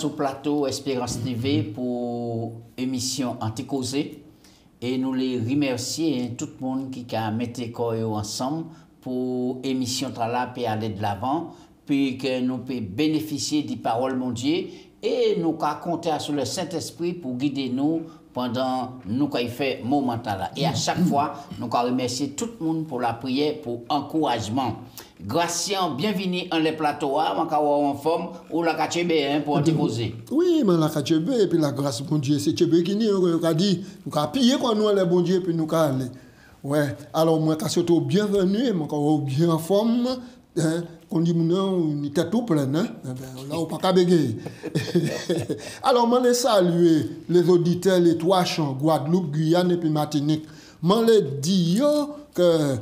sur le plateau Espérance TV pour émission Anticausé. Et nous les remercions tout le monde qui a mis les corps ensemble pour émission là puis aller de l'avant, puis que nous puissions bénéficier des paroles de Dieu et nous compter sur le Saint-Esprit pour guider nous pendant nous quand il fait moment là. Et à chaque fois, nous remercier tout le monde pour la prière, pour encouragement. Gracien, bienvenue en les plateaux, en forme ou la Kachebe pour Anticausé. Oui, mais la Kachebe et puis la grâce bon Dieu, c'est Chebe qui nous a dit, nous avons pillé quand nous les bon Dieu puis nous avons allé. Ouais, alors moi, quand surtout bienvenue, moi bien en forme, hein, qu'on dit non, on était tout plein, hein, là on pas qu'à bégayer. Alors moi les saluer les auditeurs, les trois champs, Guadeloupe, Guyane et puis Martinique. Moi les dire que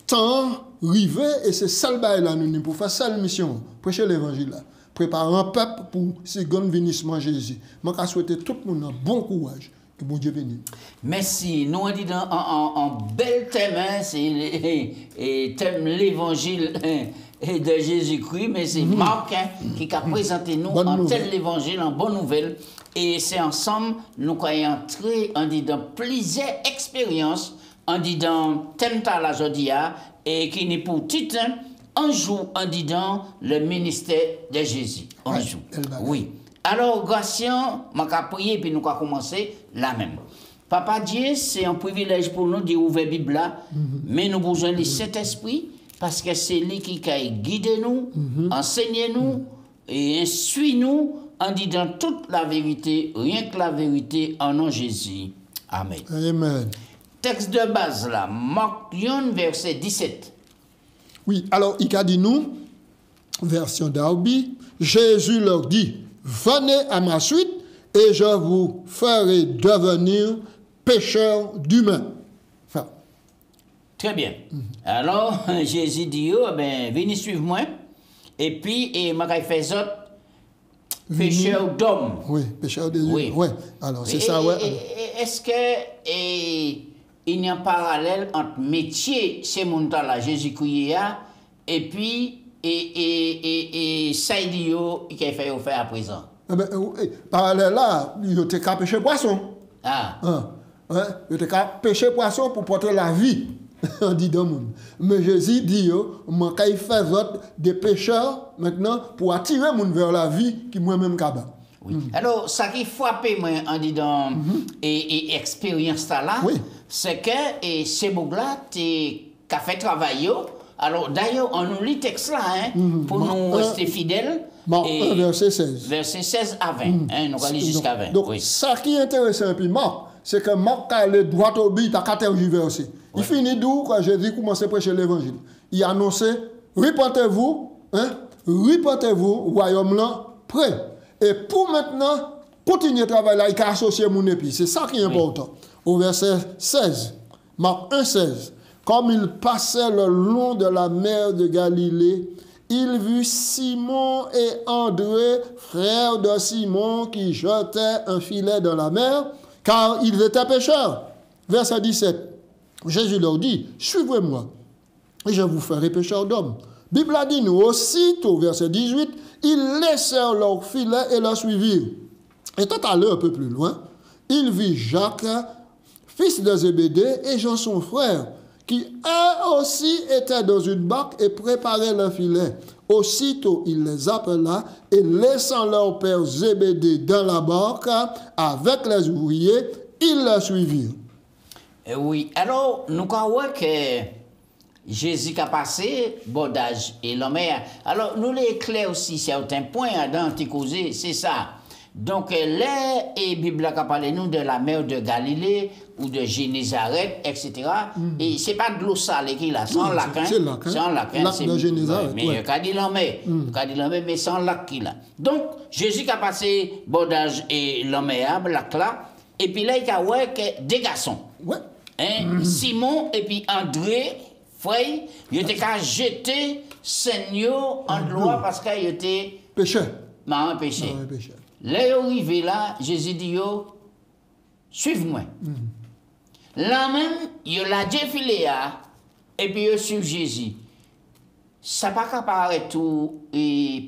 temps rivé et c'est seul bail là nous pour faire seule mission, prêcher l'évangile là, préparer un peuple pour second vénissement Jésus. Moi je souhaite tout le monde un bon courage. Que bon Dieu bénisse. Merci. Nous on dit en bel thème, hein, c'est le thème l'évangile de Jésus-Christ, mais c'est Marc qui a présenté nous en tel l'évangile, en bonne nouvelle. Et c'est ensemble, nous croyons entrer, on dit dans plusieurs expériences, on dit dans thème la jodia, et qui n'est pour titre, un jour, on dit dans le ministère de Jésus. Un jour. Oui. Alors, Gratien, je vais prier puis nous allons commencer là même. Papa Dieu, c'est un privilège pour nous d'ouvrir la Bible là, mais nous avons besoin du Saint-Esprit parce que c'est lui qui guide nous, enseigne nous et instruit nous en disant toute la vérité, rien que la vérité en nom de Jésus. Amen. Amen. Texte de base là, Marc 1, verset 17. Oui, alors il a dit nous, version d'Arby, Jésus leur dit, venez à ma suite et je vous ferai devenir pécheurs d'humains. Enfin. Très bien. Alors, Jésus dit, oh, ben, venez suivre moi. Et puis, je vais faire autres pécheurs d'hommes. Oui, pécheurs d'humains. Oui. Ouais. Alors, c'est ça, ouais. Est-ce que il y a un parallèle entre métier, ces mondes-là, Jésus-Christ, et puis, et ça, il qui a fait à présent. Parallèle là, il était qu'à pêcher poisson. Ah. Il était qu'à pêcher poisson pour porter la vie. On dit dans le monde. Mais Jésus dit, moi, il fait des pêcheurs maintenant pour attirer les gens vers la vie qui moi-même capable. Oui. Alors, ça qui frappe moi en disant et expérience là, c'est que ces mots-là, tu as fait travailler. Alors, d'ailleurs, on nous lit le texte là, pour nous rester fidèles. Et verset 16. Verset 16 à 20. Nous allons jusqu'à 20. Donc, ça qui est intéressant, puis Marc, c'est que Marc a le droit au but, il a 14 versets. Il finit d'où quand Jésus commence à prêcher l'évangile. Il a annoncé, repentez-vous, repentez-vous, royaume là, prêt. Et pour maintenant, continuer le travail là, il a associé mon épi. C'est ça qui est important. Au verset 16, Marc 1, 16. Comme il passait le long de la mer de Galilée, il vit Simon et André, frères de Simon, qui jetaient un filet dans la mer, car ils étaient pêcheurs. Verset 17. Jésus leur dit, suivez-moi, et je vous ferai pêcheurs d'hommes. Bible a dit, nous aussitôt, verset 18, ils laissèrent leur filet et leur suivirent. Et tout à l'heure, un peu plus loin, il vit Jacques, fils de Zébédée, et Jean son frère, qui eux aussi étaient dans une barque et préparaient le filet. Aussitôt, il les appela et laissant leur père Zébédée dans la barque avec les ouvriers, ils le suivirent. Oui, alors nous croyons que Jésus a passé bordage et la mer. Alors nous l'éclairons aussi certains points dans Anticausé, c'est ça. Donc, là, et la Bible a parlé nous de la mer de Galilée ou de Génézareth, etc. Et ce n'est pas de l'eau salée qui est là, sans lac. C'est un lac. Lac de Génézareth. Mais quand il en met, mais sans lac qui est là. Donc, Jésus a passé bordage et la mer, lac là. Et puis là, il y a des garçons. Simon et puis André, frère, ils étaient qu'à jeter Seigneur en loi parce qu'ils étaient pécheurs. Non, péché. Là, ils arrivent là, Jésus dit, suivez-moi. Là même, il a défilé et puis ils suivent Jésus. ça pas qu'à paraître tout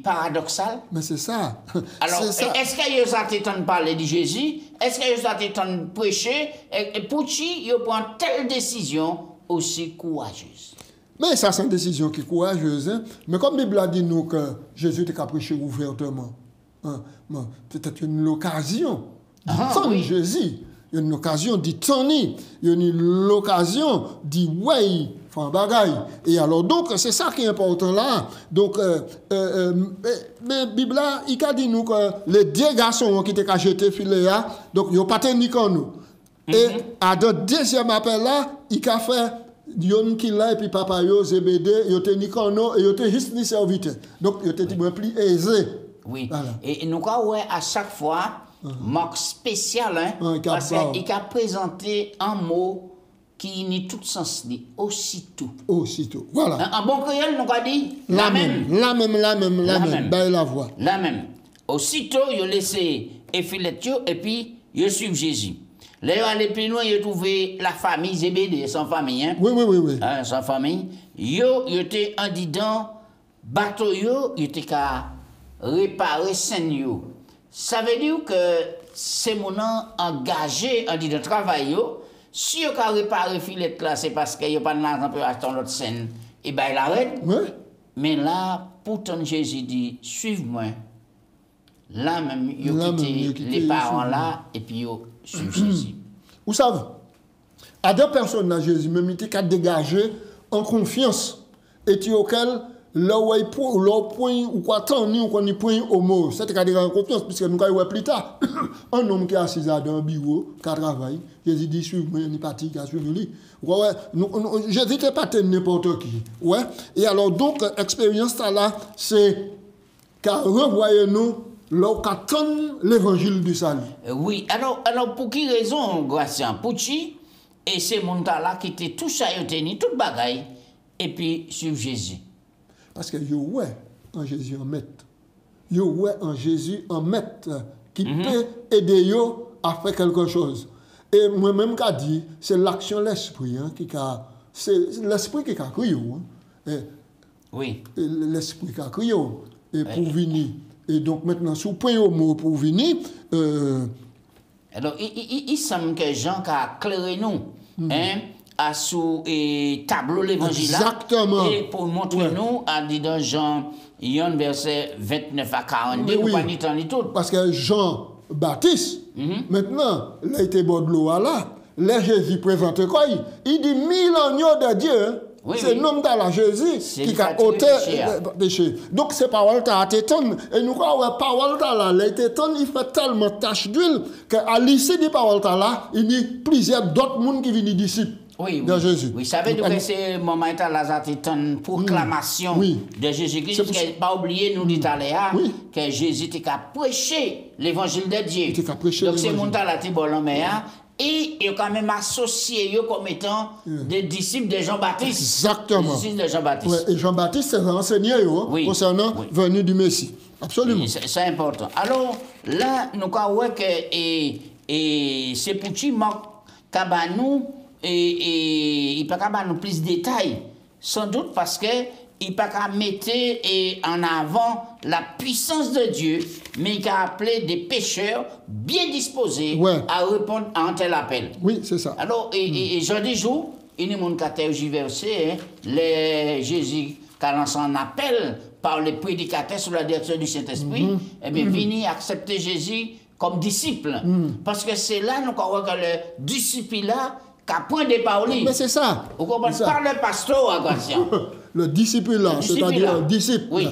paradoxal. Mais c'est ça. Alors, C'est ça. est-ce que vous avez entendu parler de Jésus? Est-ce que vous avez entendu prêcher? Et pour qui vous prend telle décision aussi courageuse? Mais ça, c'est une décision qui est courageuse. Hein? Mais comme la Bible a dit nous que Jésus était qu'à prêcher ouvertement, hein? Bon, peut-être une occasion d'entendre Jésus. Il y a une occasion d'y tenir. Il y a une occasion d'y ouais, faire un bagaille. Et alors, donc, c'est ça qui est important là. Donc, mais la Bible, il a dit nous que les deux garçons qui étaient jetés filet là, donc, ils n'ont pas tenu qu'en nous. Et à le deuxième appel là, il a fait yon qui là et puis papa yo Zébédée, il a tenu qu'en nous et il a juste ni serviteur. Donc, il a été plus aisé. Oui. Voilà. Et nous, ouais, à chaque fois, marque spécial, hein, parce qu'il a présenté un mot qui n'est tout sens dit aussitôt. Aussitôt, voilà. En bon créole, nous avons dit la même. Ben la voix. La même. Aussitôt, il a laissé effilet et puis il a suivi Jésus. Là, il allé plus loin, il a trouvé la famille Zébédée, sans famille. Hein? Oui. Hein, sans famille. Il était en dedans, bateau, il était qu'à réparer scène. Ça veut dire que c'est mon engagé en disant travail. Si vous avez réparé le filet là, c'est parce qu'il n'y a pas de l'argent pour acheter l'autre scène. Et bien, il arrête. Oui. Mais là, pourtant, Jésus dit, suive-moi. Là même, il a quitté les parents là, et puis il a suivi Jésus. Vous savez, à deux personnes là, Jésus, même il était dégagé en confiance. Et tu auquel là où il point ou quoi tant ni ou qu'on y point au mot, c'était qu'à dire en confiance puisque nous allons voir plus tard un homme qui est assis dans un bureau qui travaille, Jésus dit suivez-moi, il parti qui a suivi lui. Ouais, Jésus n'était pas n'importe qui. Ouais. Et alors donc expérience là, c'est qu'à revoyer nous là où attend l'évangile du salut. Oui, alors pour qui raison Gracien pour qui et c'est mon là qui était tout ça tenu toute bagaille et puis suivre Jésus. Parce que yo ouais en Jésus en maître. Yo ouais en Jésus en maître qui peut aider yo à faire quelque chose. Et moi-même qu'a dit, c'est l'action de l'esprit c'est l'esprit qui a crié. Oui. L'esprit qui a crié et pour venir. Et donc maintenant sous point au mot pour venir alors il semble que Jean a éclairé nous à sous tableau l'évangile. Exactement. Et pour montrer nous, à dit dans Jean 1 verset 29 à 42, ou pas ni temps ni tout. Parce que Jean-Baptiste, maintenant, il a été bon de l'eau là, là Jésus présente quoi? Il dit 1000 agneaux de Dieu. C'est le nom de la Jésus qui a ôté le péché. Donc, ces paroles a été tonnes. Et nous croyons que parole là, il été tonne, il fait tellement tache d'huile qu'à l'issue des paroles là, il y a plusieurs d'autres mondes qui viennent disciples. De Jésus. Oui, ça veut dire que c'est le moment où Lazare était une proclamation de Jésus-Christ. Parce qu'il pas oublié, nous dit à l'heure, que Jésus était qu'à prêcher l'évangile de Dieu. Donc c'est mon temps là, tu bon l'homme et il a quand même associé eux comme étant des disciples de Jean-Baptiste. Exactement. Des disciples de Jean-Baptiste. Ouais, et Jean-Baptiste s'est renseigné concernant venue du Messie. Absolument. C'est important. Alors là, nous croyons que c'est pour qui Marc Cabanou et il ne peut pas nous plus de détails, sans doute parce que il ne peut pas mettre en avant la puissance de Dieu, mais il a appelé des pécheurs bien disposés à répondre à un tel appel. Oui, c'est ça. Alors, et jeudi jour, il y a mon tergiversé, Jésus qui a lancé un appel par les prédicateurs sous la direction du Saint-Esprit, et bien, venir accepter Jésus comme disciple. Parce que c'est là, nous croyons que le disciple là, qu'à point de parler. Mais c'est ça. Vous comprenez? Par le pasteur, attention. Le disciple là, c'est-à-dire un disciple. Oui.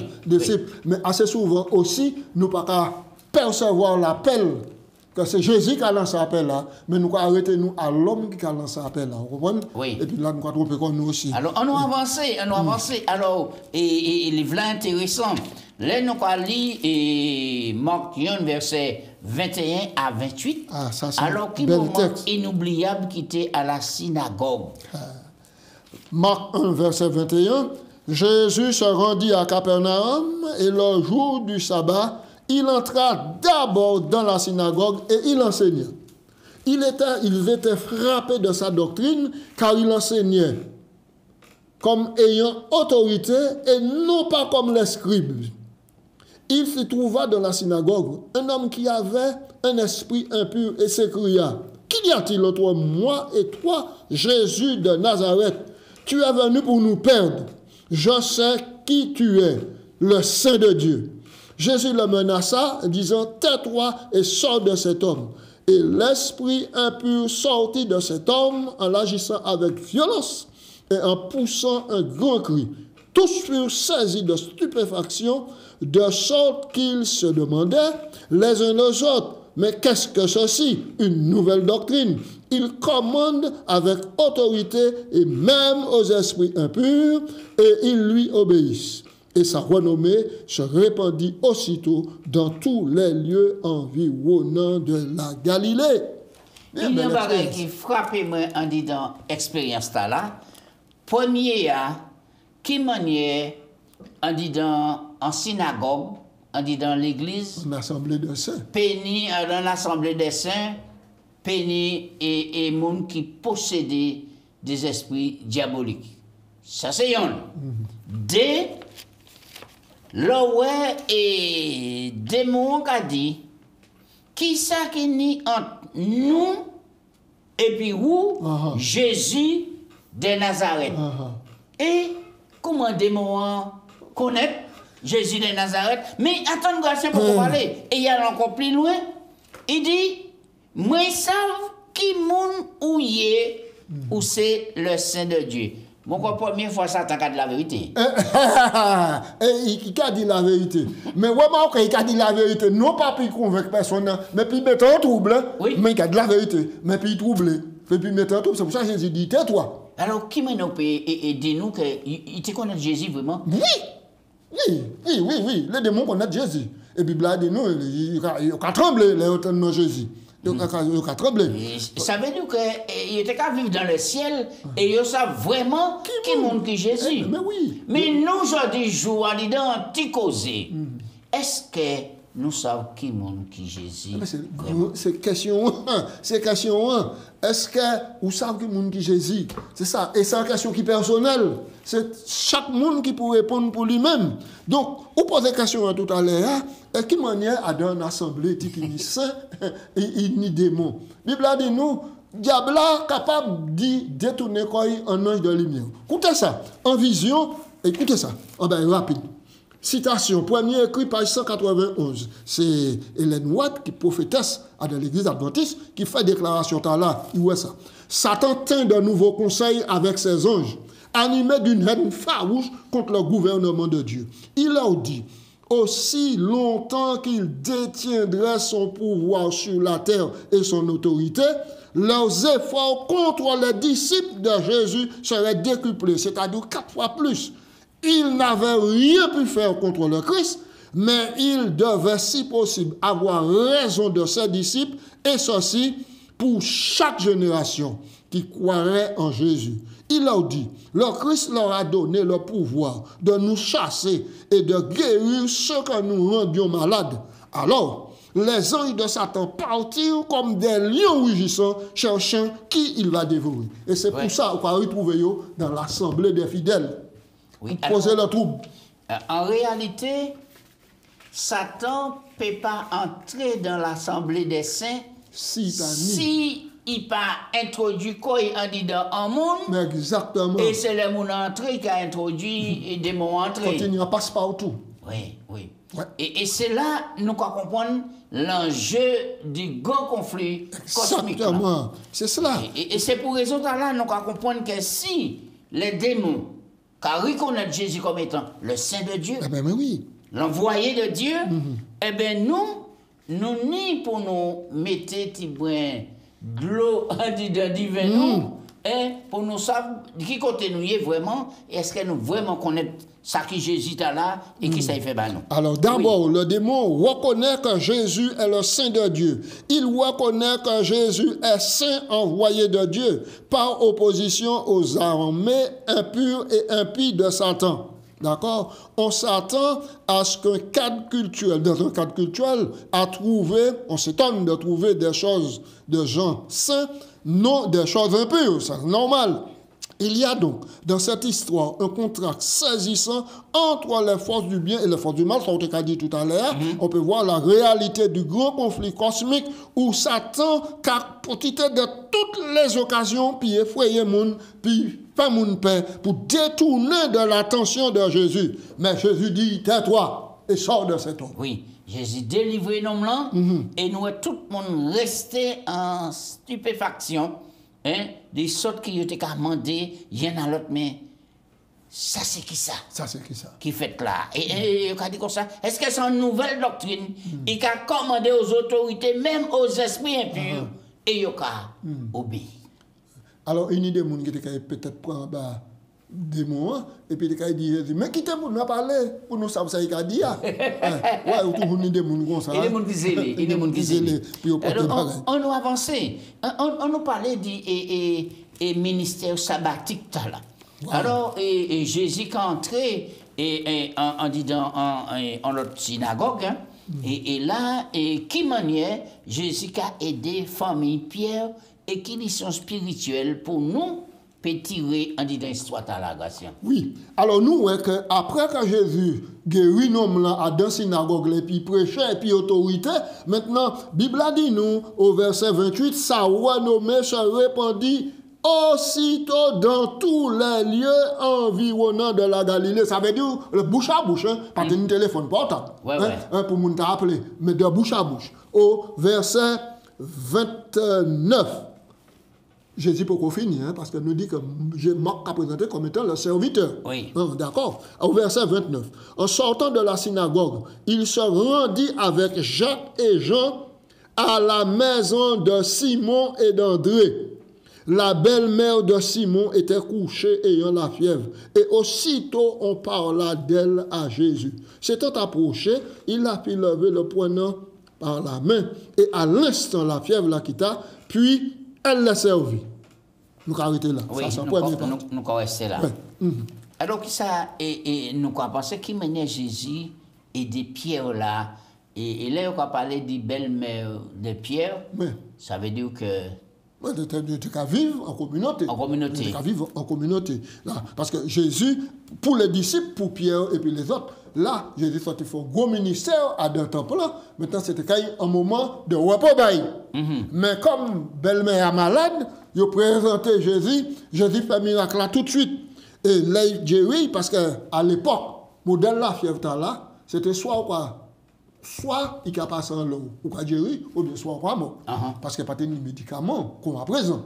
Mais assez souvent aussi, nous ne pouvons pas percevoir l'appel, que c'est Jésus qui a lancé l'appel là, mais nous pouvons arrêter nous à l'homme qui a lancé l'appel là. Vous comprenez? Oui. Et puis là, nous pouvons tromper comme nous aussi. Alors, on a avancé, Alors, et les v'là intéressant. Là, nous allons lire Marc 1, verset 21 à 28. Ah, ça, c'est alors, qui moment inoubliable qui était à la synagogue. Marc 1, verset 21. Jésus se rendit à Capernaum et le jour du sabbat, il entra d'abord dans la synagogue et il enseignait. Ils étaient frappés de sa doctrine car il enseignait comme ayant autorité et non pas comme les scribes. Il s'y trouva dans la synagogue un homme qui avait un esprit impur et s'écria: Qu'y a-t-il entre moi et toi, Jésus de Nazareth? Tu es venu pour nous perdre. Je sais qui tu es, le Saint de Dieu. Jésus le menaça, disant: Tais-toi et sors de cet homme. Et l'esprit impur sortit de cet homme en l'agissant avec violence et en poussant un grand cri. Tous furent saisis de stupéfaction, de sorte qu'ils se demandaient les uns aux autres: Mais qu'est-ce que ceci? Une nouvelle doctrine. Il commande avec autorité et même aux esprits impurs, et ils lui obéissent. Et sa renommée se répandit aussitôt dans tous les lieux environnants de la Galilée. Il y a un bagage qui frappe moi en disant expérience là. Premier, qui manière en disant en synagogue, en disant l'église, en assemblée de saints, péni dans l'assemblée des saints, péni et monde qui possédaient des esprits diaboliques. Ça c'est un. Deux, l'oué et démon qui a dit qui ça qui ni entre nous et puis vous, Jésus de Nazareth. Et comment démon connaître Jésus de Nazareth? Mais attends, c'est pour parler. Et il y a encore plus loin. Il dit, moi savent qui moun ou yé ou c'est le Saint de Dieu. Bon, la première fois, ça t'a dit la vérité. Il a dit la vérité. Mais vraiment, il a dit la vérité, non pas pour convaincre personne, mais pour mettre en trouble. Oui. Mais il a dit la vérité, mais pour troubler. Et puis mettre en trouble. C'est pour ça que Jésus dit, tais-toi. Alors, qui m'a dit nous qu'il te connaît Jésus vraiment? Oui. Les démons connaissent Jésus. Et puis, Bible dit nous, il a tremblé, les autres de Jésus. Il a tremblé. Ça veut dire qu'il était qu'à vivre dans le ciel et il savent vraiment qui monde qui Jésus. Mais oui. Mais nous, aujourd'hui, jour à l'identité, est-ce que nous savons qui monde qui Jésus? C'est question 1. C'est question 1. Est-ce que vous savez qui monde qui Jésus? C'est ça. Et c'est une question qui est personnelle. C'est chaque monde qui peut répondre pour lui-même. Donc, vous posez la question tout à l'heure. Et qui manière à dans une assemblée qui ni saint et ni démon? La Bible dit nous, diable capable de détourner un ange de lumière. Écoutez ça. En vision, écoutez ça. Rapide. Citation, premier écrit, page 191. C'est Hélène White, qui prophétesse à l'église adventiste, qui fait déclaration là. Où est ça? Satan tint de nouveaux conseils avec ses anges, animés d'une haine farouche contre le gouvernement de Dieu. Il leur dit: aussi longtemps qu'il détiendrait son pouvoir sur la terre et son autorité, leurs efforts contre les disciples de Jésus seraient décuplés, c'est-à-dire 4 fois plus. Ils n'avaient rien pu faire contre le Christ, mais ils devaient, si possible, avoir raison de ses disciples, et ceci pour chaque génération qui croirait en Jésus. Il leur dit: le Christ leur a donné le pouvoir de nous chasser et de guérir ceux que nous rendions malades. Alors, les anges de Satan partirent comme des lions rugissants, cherchant qui il va dévorer. Et c'est pour ça qu'on va retrouver dans l'assemblée des fidèles. Oui, poser le trouble. En réalité, Satan ne peut pas entrer dans l'assemblée des saints si il n'a pas introduit quoi en disant en monde. Exactement. Et c'est le monde entré qui a introduit et des mots entrés. Quand il passe partout. Oui. Ouais. Et c'est là nous nous comprenons l'enjeu du grand conflit cosmique. Exactement. C'est cela. Et c'est pour raison là nous comprenons que si les démons car reconnaître Jésus comme étant le Saint de Dieu, oui. L'envoyé de Dieu, eh bien nous ni pour nous mettre de l'eau dans divin pour nous savoir qui côté nous est vraiment, est-ce que nous vraiment connaissons ça qui Jésus est là et qui ça fait nous. Alors d'abord, le démon reconnaît que Jésus est le Saint de Dieu. Il reconnaît que Jésus est Saint envoyé de Dieu par opposition aux armées impures et impies de Satan. D'accord? On s'attend à ce qu'un cadre culturel, dans un cadre culturel, on s'étonne de trouver des choses de gens saints, non des choses impures, c'est normal. Il y a donc dans cette histoire un contraste saisissant entre les forces du bien et les forces du mal, ça on t'a dit tout à l'heure. On peut voir la réalité du grand conflit cosmique où Satan a profité de toutes les occasions puis effrayer monde, puis faire mon paix pour détourner de l'attention de Jésus. Mais Jésus dit, tais-toi et sors de cet homme. Oui, Jésus délivre l'homme là et nous tout le monde resté en stupéfaction. Hein, des sortes qui ont été commandés, il y en a l'autre, mais ça c'est qui ça? Ça c'est qui ça? Qui fait là? Et il a dit comme ça, est-ce que c'est une nouvelle doctrine? Il a commandé aux autorités, même aux esprits impurs, et il a obéi. Alors, une idée, qui peut-être prendre des mots, et puis il dit Jésus, mais quittez pour nous parler, pour nous savoir ce qu'il a dit. Ouais, ou tout le monde des gens comme ça. Il y a des gens qui zélés, il y a des gens qui zélés. On nous avancé, on nous parlait du ministère sabbatique là. Alors, Jésus est entré en disant en notre synagogue, hein, et là, qui manière Jésus a aidé famille Pierre et qui sont spirituels pour nous. Peut tirer en disant histoire à la grâce. Oui. Alors nous, après que Jésus guérit l'homme là à dans synagogue et puis prêchait et puis autorité, maintenant, Bible a dit nous au verset 28, sa renommée se répandit aussitôt dans tous les lieux environnants de la Galilée. Ça veut dire le bouche à bouche, pas de téléphone portable. Pour nous t'appeler, mais de bouche à bouche. Au verset 29. Jésus pour qu'on finisse, parce que nous dit que Marc a présenté comme étant le serviteur. Oui. D'accord. Au verset 29. En sortant de la synagogue, il se rendit avec Jacques et Jean à la maison de Simon et d'André. La belle-mère de Simon était couchée ayant la fièvre. Et aussitôt on parla d'elle à Jésus. S'étant approché, il la fit lever le poignard par la main. Et à l'instant, la fièvre la quitta, puis elle l'a servi. Nous arrêtons là. Oui, ça, nous rester là. Ouais. Alors, ça, et nous avons pensé qui menait Jésus et des pierres là. Et là, on a parlé des belles-mères de Pierre. Ouais. Ça veut dire que. Tu vas vivre en communauté. En communauté. Tu vas vivre en communauté. Là, parce que Jésus, pour les disciples, pour Pierre et puis les autres, là, Jésus fait un gros ministère à deux temples. Maintenant, c'était un moment de repos. Mais comme belle-mère est malade, il a présenté Jésus. Jésus fait miracle là tout de suite. Et là, il dit parce qu'à l'époque, modèle la fièvre là, c'était soit quoi. Soit il a passé en l'eau, ou qu'à gérer, ou bien soit pas mort. Parce qu'il n'y a pas de médicaments qu'on a présent.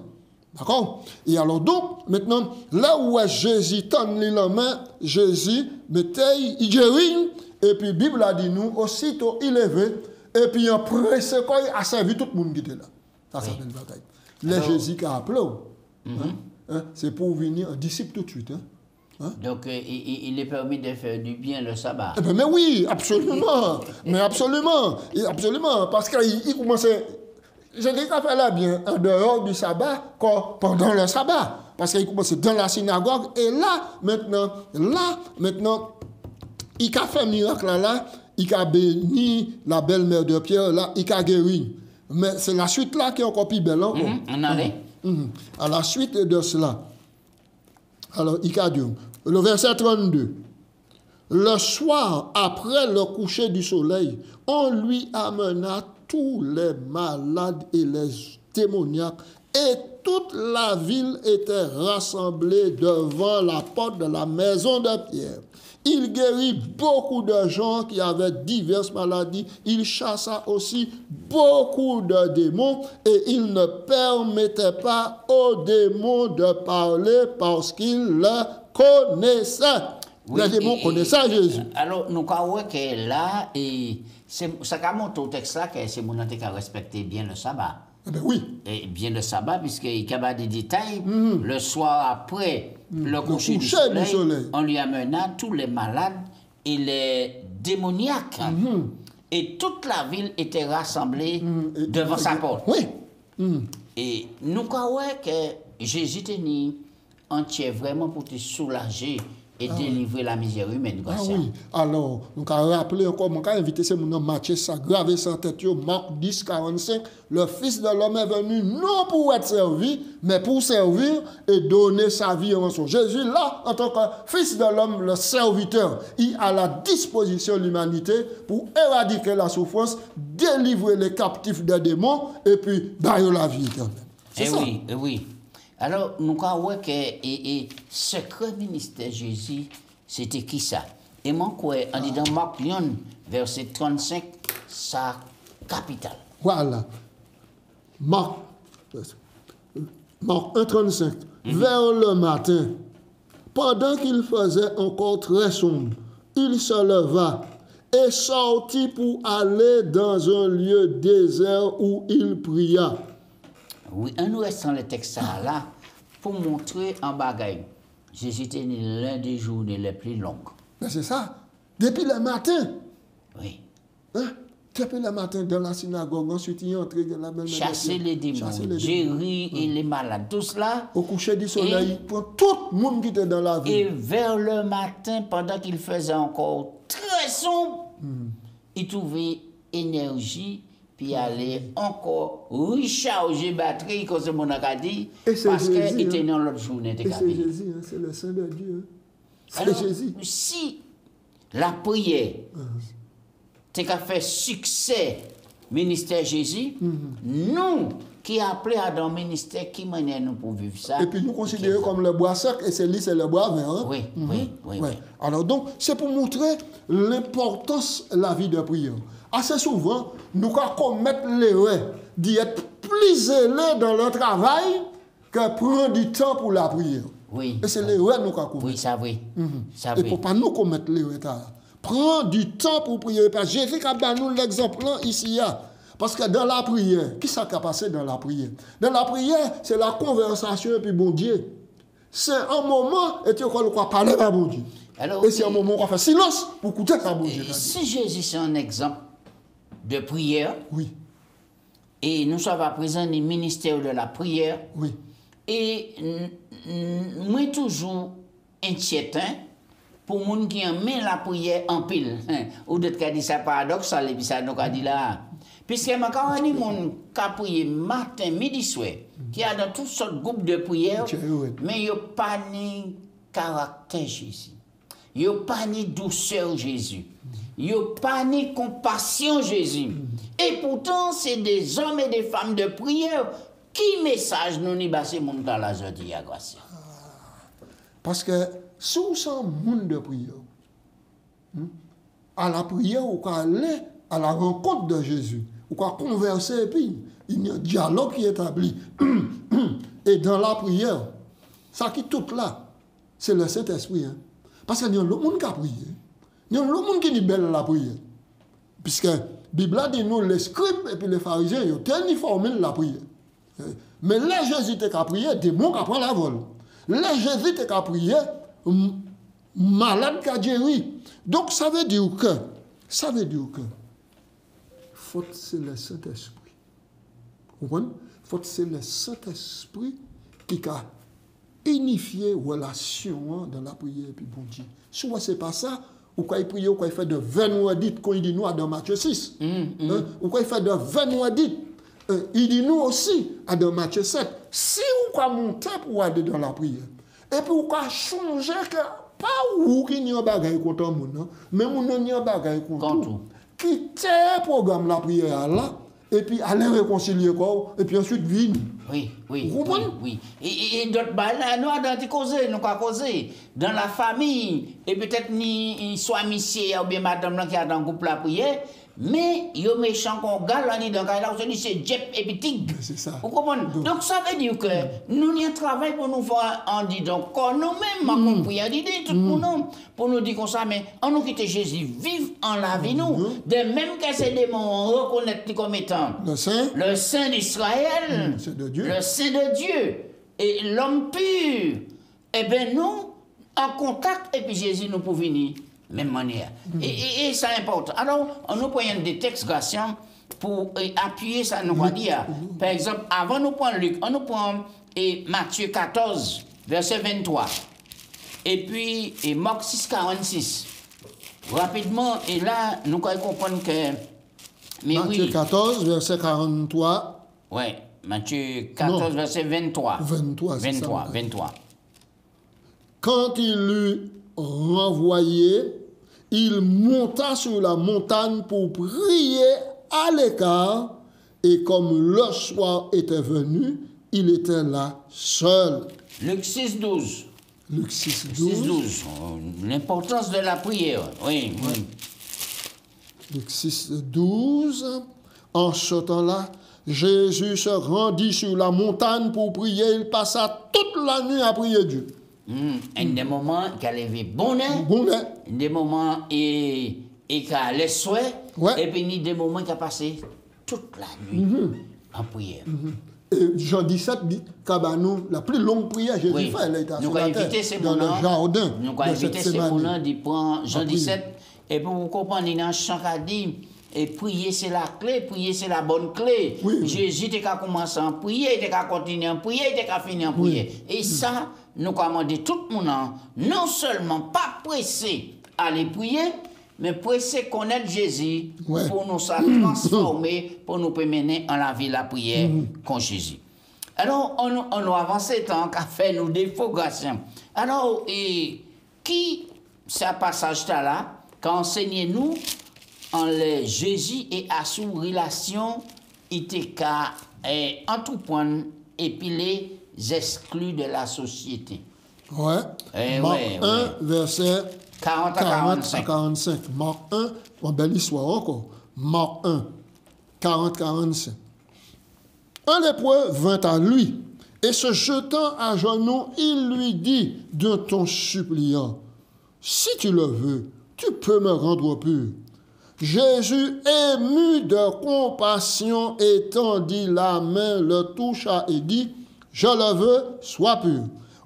D'accord? Et alors donc, maintenant, là où Jésus tend la main, Jésus mettait, il gérit, et puis la Bible a dit nous, aussitôt il levé, et puis en pressé, il a servi tout le monde qui était là. Ça s'appelle bataille. Là, Jésus qui a appelé, c'est pour venir un disciple tout de suite. Donc, il est permis de faire du bien le sabbat. Mais oui, absolument. Mais absolument. Absolument. Parce qu'il commençait. Je dis qu'il fait là bien en dehors du sabbat comme pendant le sabbat. Parce qu'il commençait dans la synagogue. Et là, maintenant, il a fait un miracle là. Il a béni la belle-mère de Pierre là. Il a guéri. Mais c'est la suite là qui est encore plus belle. On allait. À la suite de cela. Alors, il a dit, le verset 32. Le soir, après le coucher du soleil, on lui amena tous les malades et les démoniaques, et toute la ville était rassemblée devant la porte de la maison de Pierre. Il guérit beaucoup de gens qui avaient diverses maladies. Il chassa aussi beaucoup de démons et il ne permettait pas aux démons de parler parce qu'il le connaissait. Oui, les démons connaissaient Jésus. Alors, nous croyons que là, ça montre au texte là que c'est mon qui a respecté bien le sabbat. Ben oui. Et bien le sabbat, puisqu'il y a des détails. Le soir après le coucher du soleil, on lui amena tous les malades et les démoniaques. Et toute la ville était rassemblée devant sa porte. Oui. Et nous croyons que Jésus était entier vraiment pour te soulager et délivrer la misère humaine. Ah oui, alors, nous avons rappelé encore, nous avons invité ce monde Matthieu, ça gravé sans tête, Marc 10, 45, le Fils de l'homme est venu non pour être servi, mais pour servir et donner sa vie en rançon. Jésus, là, en tant que Fils de l'homme, le serviteur, il a la disposition de l'humanité pour éradiquer la souffrance, délivrer les captifs des démons et puis donner la vie éternelle. C'est ça. Oui, oui. Alors, nous avons vu que le secret ministère Jésus, c'était qui ça? Et moi, on dit dans Marc 1, verset 35, sa capitale. Voilà. Marc 1, 35. Vers le matin, pendant qu'il faisait encore très sombre, il se leva et sortit pour aller dans un lieu désert où il pria. Oui, nous restons le texte là pour montrer en bagaille. Jésus était l'un des journées les plus longues. C'est ça. Depuis le matin. Oui. Hein? Depuis le matin dans la synagogue, ensuite il est entré dans la belle chasser les démons, guérir et les malades, tout cela. Au coucher du soleil, pour tout le monde qui était dans la ville. Et vers le matin, pendant qu'il faisait encore très sombre, il trouvait énergie. Puis aller encore recharger batterie, comme mon a dit, parce qu'il était dans l'autre journée. Et c'est Jésus, hein, c'est le Saint de Dieu. Hein. C'est Jésus. Si la prière, c'est qu'à faire succès, ministère Jésus, nous qui appelons à dans le ministère, qui manière nous pour vivre ça. Et puis nous considérons comme le bois sec et c'est le bois vert. Hein? Oui, oui. Alors donc, c'est pour montrer l'importance de la vie de prière. Assez souvent, nous commettons l'erreur d'être plus zélés dans le travail que prendre du temps pour la prière. Oui. Et c'est l'erreur que nous commettons. Oui, ça oui. Et il ne faut pas nous commettre l'erreur. Prendre du temps pour prier. Parce que Jésus a donné l'exemple ici. Parce que dans la prière, qui s'est passé dans la prière? Dans la prière, c'est la conversation et puis bon Dieu. C'est un moment et tu vas parler à bon Dieu. Alors, et c'est un moment où on fait silence pour écouter à bon Dieu. Si Jésus c'est un exemple de prière. Oui. Et nous sommes à présent du ministère de la prière. Oui. Et moi toujours inquiétant pour les gens qui aiment la prière en pile. Ou d'autres qui disent ça paradoxal et puis ça nous a dit là. Puisque je quand on a des gens qui prient matin, midi, soir, qui a dans toutes sortes de groupes de prière, mais ils n'ont pas de caractère Jésus. Ils n'ont pas de douceur Jésus. Il n'y a pas ni compassion Jésus. Et pourtant, c'est des hommes et des femmes de prière qui message nous ni bassé mon dans la journée à grâce. Parce que si vous êtes un monde de prière, à la prière, vous allez à la rencontre de Jésus, vous converser et puis il y a un dialogue qui est établi. Et dans la prière, ça qui est tout là, c'est le Saint-Esprit. Hein? Parce qu'il y a le monde qui a prié. Il y a le monde qui est belle la prière. Puisque la Bible dit nous, les scribes et puis les pharisiens, ils ont tellement formé la prière. Mais là, Jésus était à prier, démon qui prend la vol. Là, Jésus était à prier, malade qui a guéri. Donc, ça veut dire que, faute, c'est le Saint-Esprit. Vous comprenez? Faute, c'est le Saint-Esprit qui a unifié la relation dans la prière et puis bon Dieu. Soit c'est pas ça, ou quand il prie, ou quand il fait de 20 mois dit, quand il dit nous dans Matthieu 6. Ou quand il fait de 20 mois dit, il dit nous aussi dans Matthieu 7. Si vous pouvez monter pour aller dans la prière, et puis vous pouvez changer, que pas vous qui n'y a pas de contre le monde, mais vous n'y a pas de contre tout. Quittez le programme de la prière là, et puis allez réconcilier quoi, et puis ensuite vivre. Oui. Et d'autres balles, nous avons causé, nous avons causé dans la famille, et peut-être ni soit monsieur ou bien madame qui a dans le groupe la prière, mais il y a méchant qu'on gagne, on dit dans le dit c'est Jep et puis Tig. C'est ça. Vous comprenez? Donc ça veut dire que nous avons un travail pour nous faire, on dit donc, nous-mêmes, on prière, tout le monde, pour nous dire comme ça, mais on nous quitte Jésus, vive en la vie nous. De même que ces démons, on reconnaît comme étant le Saint d'Israël, le Saint de Dieu, et l'homme pur. Eh bien nous, en contact, et puis Jésus nous pour venir. Même manière. Et ça importe. Alors, on nous prend des textes gracieux pour appuyer ça, nous va dire. Par exemple, avant nous prendre Luc, on nous prend Matthieu 14, verset 23. Et puis, et Marc 6, 46. Rapidement, et là, nous allons comprendre que... Mais Matthieu oui, 14, verset 43. ouais, Matthieu 14, Non. verset 23. 23, c'est ça, 23, ouais. 23. Quand il l'eut renvoyé, il monta sur la montagne pour prier à l'écart, et comme le soir était venu, il était là seul. Luc 6, 12. Luc 6, 6, 12. 12. L'importance de la prière. Oui, oui. Luc 6, 12. En ce temps-là, Jésus se rendit sur la montagne pour prier. Il passa toute la nuit à prier Dieu. Un des moments qu'elle avait bonheur, Bon, mais, des moments et qu'elle les souhaits, Ouais. et puis ni des moments qu'elle a passé toute la nuit en prière. et Jean 17 dit qu'Abanou, la plus longue prière, Jésus Oui. fait, elle était Nous sur allons la terre, inviter ces dans le moments. jardin Nous de allons cette inviter ces semaine. moments d'y prendre Jean En 17. Et pour vous comprendre, il y a un chant qui a dit, et prier c'est la clé, prier c'est la bonne clé. Oui, oui. Jésus était qu'à commencer à prier, il était qu'à continuer à prier, il était qu'à finir à prier. Et ça, nous commandons tout le monde, non seulement pas pressé à aller prier, mais pressé connaître Jésus Ouais. pour nous ça transformer, pour nous mener en la vie la prière con Jésus. Alors, on a avancé tant qu'à faire nos défogations. Alors, qui, ce passage-là, qu'a enseigné nous, en le Jésus et à sous relation, il était qu'à, en tout point, et puis les exclus de la société. Ouais. Eh Marc ouais, 1, ouais. verset 40 à 40 à 45. 45. Marc 1, une belle histoire encore. Marc 1, 40 45. Un lépreux vint à lui, et se jetant à genoux, il lui dit d'un ton suppliant, « Si tu le veux, tu peux me rendre pur. » Jésus, ému de compassion, étendit la main, le toucha et dit, « Je le veux, sois pur. »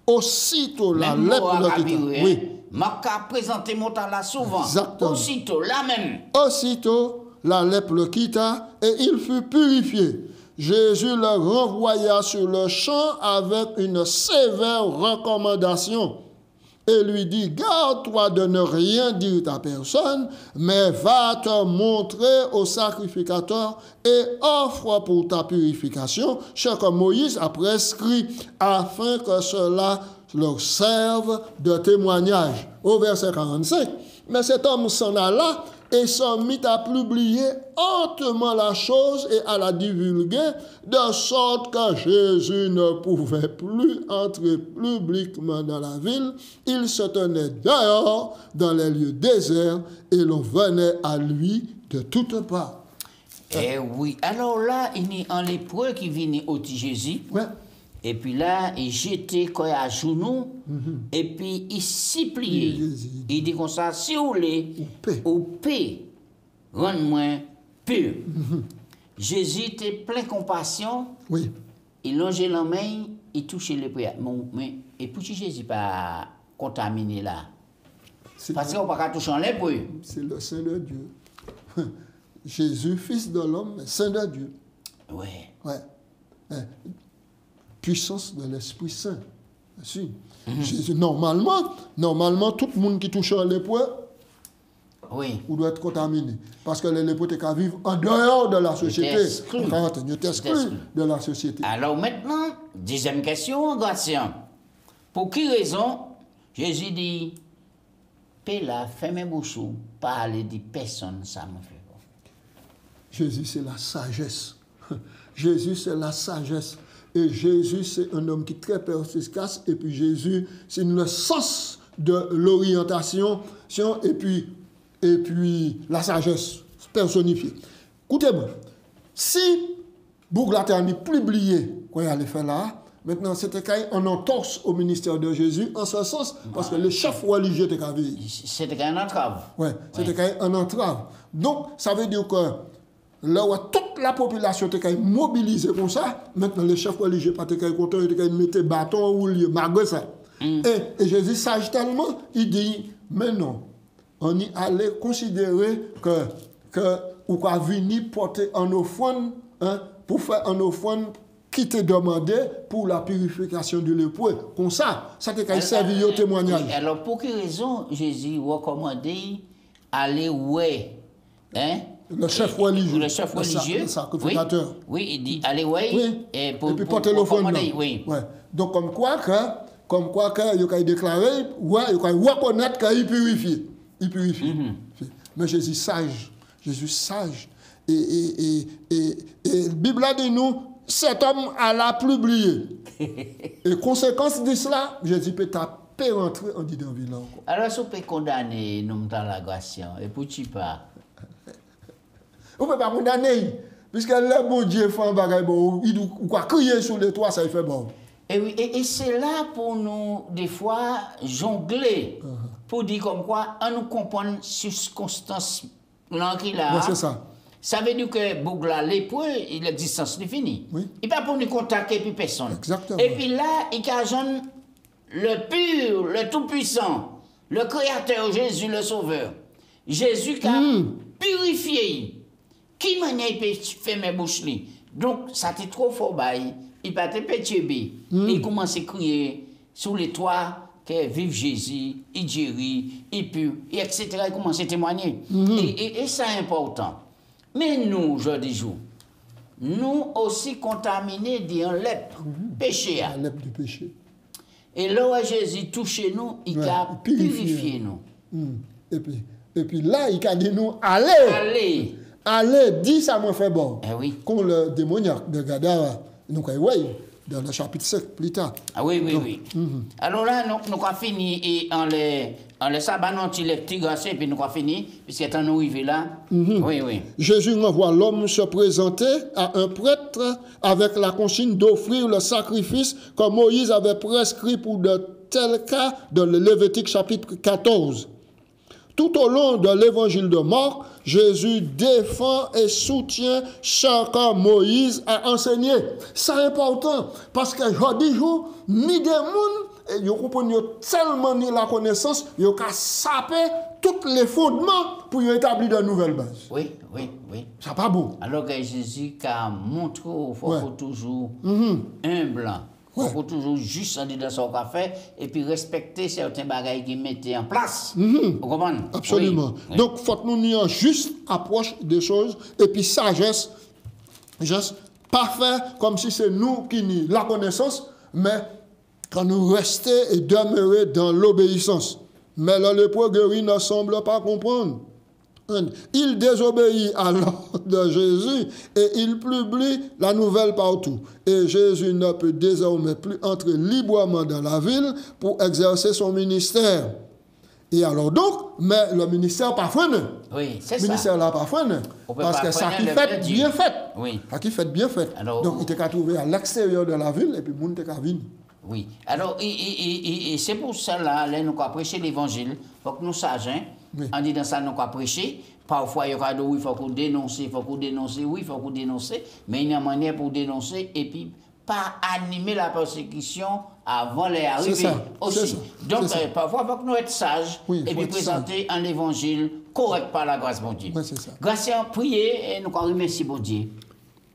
Aussitôt la Même lèpre mot le à quitta. Kabiru, Oui. Marc a présenté mon là souvent. Exactement. Aussitôt, là même. Aussitôt, la lèpre le quitta et il fut purifié. Jésus le renvoya sur le champ avec une sévère recommandation et lui dit, garde-toi de ne rien dire à personne, mais va te montrer au sacrificateur et offre pour ta purification ce que Moïse a prescrit afin que cela leur serve de témoignage. Au verset 45. Mais cet homme s'en alla et s'en mit à publier hautement la chose et à la divulguer, de sorte que Jésus ne pouvait plus entrer publiquement dans la ville. Il se tenait dehors, dans les lieux déserts, et l'on venait à lui de toutes parts. Eh oui, alors là, il y a un lépreux qui vient au Jésus. Ouais. Et puis là, il jetait quoi à genoux, et puis il suppliait. Il dit comme ça, si vous voulez, au paix, rendre-moi pur. Jésus était plein de compassion, Oui. il longeait la main, il touchait le prêtre. Mais, et puis Jésus pas contaminé là. C'est Parce qu'on ne peut pas toucher en lépreux. c'est le Saint de Dieu. Jésus, fils de l'homme, mais Saint de Dieu. Ouais. Ouais. Puissance de l'Esprit Saint. Si. Jésus, normalement, tout le monde qui touche un lépreux, Oui. ou doit être contaminé. Parce que les lépreux étaient qu'à vivre en dehors de la société. exclu. Ils étaient exclus de la société. Alors maintenant, deuxième question, Gratien. Pour qui raison Jésus dit, paix là, fermez bouche, parlez de personne, ça me fait pas. Jésus, c'est la sagesse. Jésus, c'est la sagesse. Et Jésus, c'est un homme qui est très perspicace. Et puis Jésus, c'est le sens de l'orientation et puis la sagesse personnifiée. Écoutez-moi, si Bouglater n'est plus publié qu'on allait faire là, maintenant c'était un entorse au ministère de Jésus, en ce sens, parce que le chef religieux était qu'à vivre. C'était un entrave. Ouais, c'était un entrave. Donc, ça veut dire que là où toute la population était mobilisée comme ça, maintenant les chefs religieux pas étaient contents, ils étaient mettre bâton ou lieu, malgré ça. Et Jésus sage tellement, il dit, mais non, on y allait considérer que ou qu'on venir porter en offrande, pour faire en offrande qui te demandait pour la purification de lépreux. Comme ça te servi au témoignage. Alors, pour quelle raison Jésus recommandait aller ouais, hein? Le chef religieux. Le chef religieux. Le sacrificateur. Oui, il dit aller ouais, oui. Et puis porter l'offrande. Oui. Ouais. Donc, comme quoi que, il a déclaré, ouais, il a reconnaître qu'il purifie. Il purifie. Mais Jésus sage. Jésus sage. Et la Bible a dit nous, cet homme a la publié. Et conséquence de cela, Jésus peut taper rentrer en disant vilain. Alors, si on peut condamner nous dans la grâce, et pour tu pas. On ne peut pas condamner. Puisque le bon Dieu fait un bagage bon, il doit crier sur les toits, ça il fait bon. Et oui, et c'est là pour nous, des fois, jongler. Pour dire comme quoi, on nous comprend circonstances qu'il a. Ouais, c'est ça. Ça veut dire que Bougla, lépreux, l'existence est finie. Oui. Il n'est pas pour nous contacter puis personne. Exactement. Et puis là, il cajonne le pur, le tout-puissant, le Créateur, Jésus le Sauveur. Jésus qui a purifié. Qui manière il peut faire mes bouches? Donc, ça t'est trop fort, il peut te pétier. Il commence à crier sur les toits que vive Jésus, il guérit, il pue, etc. Il commence à témoigner. Et ça est important. Mais nous, aujourd'hui, nous aussi contaminés d'un lèpre, péché. Un lèpre du péché. Et là où Jésus touche nous, il a purifié nous. Et puis là, il a dit nous, allez. Allez, dis ça me fait bon. Eh oui. Comme le démoniaque de Gadara, nous voyons dans le chapitre 5 plus tard. Ah oui, oui, oui. Alors là, nous avons fini en le sabbat, nous avons les petits grâces, et puis nous avons fini, puisque nous arrivés là. Oui, oui. Jésus envoie l'homme se présenter à un prêtre avec la consigne d'offrir le sacrifice comme Moïse avait prescrit pour de tels cas dans le Lévitique chapitre 14. Tout au long de l'évangile de Marc, Jésus défend et soutient ce que Moïse a enseigné. C'est important parce que aujourd'hui, ni des gens, ils comprennent tellement ni la connaissance, ils ont sapé tous les fondements pour établir de nouvelles bases. Oui, oui, oui. C'est pas bon. Alors que Jésus a montré qu'il faut toujours humble. Il faut toujours juste en dire ce qu'on fait et puis respecter certains bagages qui mettent en place. Vous comprenez? Absolument. Oui. Donc, il faut que nous ayons juste approche des choses et puis sagesse. Juste pas faire comme si c'est nous qui n'y la connaissance, mais quand nous restons et demeurer dans l'obéissance. Mais le lépreux guéri ne semble pas comprendre. Il désobéit à l'ordre de Jésus et il publie la nouvelle partout. Et Jésus ne peut désormais plus entrer librement dans la ville pour exercer son ministère. Et alors donc, mais le ministère pas freiné. Oui, c'est ça. Le ministère là pas freiné. Parce que ça qui fait bien fait. Oui. Ça qui fait bien fait. Alors, donc il était qu'à trouver à l'extérieur de la ville et puis monde était qu'à venir. Oui. Alors, et c'est pour cela, là, nous avons prêché l'évangile. Il faut que nous sachions. Oui. En disant ça, nous avons prêché. Parfois, il y aura oui, il faut qu'on dénonce, il faut qu'on dénonce, oui, il faut qu'on dénonce. Mais il y a une manière pour dénoncer et puis pas animer la persécution avant les arrivées aussi. Donc, parfois, il faut que nous soyons sages et puis présenter un évangile correct par la grâce de Dieu. Oui, c'est ça. Grâce à prier et nous remercions bon Dieu.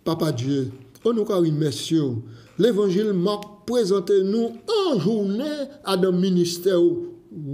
Papa Dieu, nous remercions. L'évangile Marc présente-nous en journée à un ministère où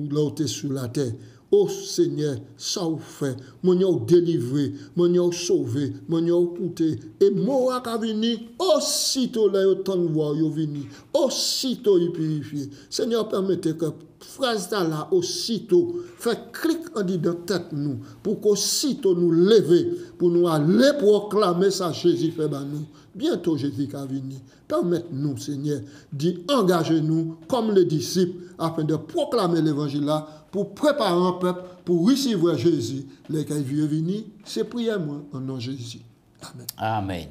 l'on est sur la terre. Oh Seigneur, ça vous fait, mon Dieu délivré, mon Dieu sauvé, mon Dieu coûté, et moi qui venu, aussitôt là, autant de voix, vous venu, aussitôt il purifié. Seigneur, permettez que phrase là, aussitôt, fait clic en dit dans tête nous, pour qu'aussitôt nous lever, pour nous aller proclamer ça, Jésus fait ben nous. Bientôt Jésus qui a venu. Permettez-nous, Seigneur, d'y engager nous comme les disciples afin de proclamer l'évangile là pour préparer un peuple pour recevoir Jésus. Les qui viennent venir, c'est prier moi en nom de Jésus. Amen. Amen.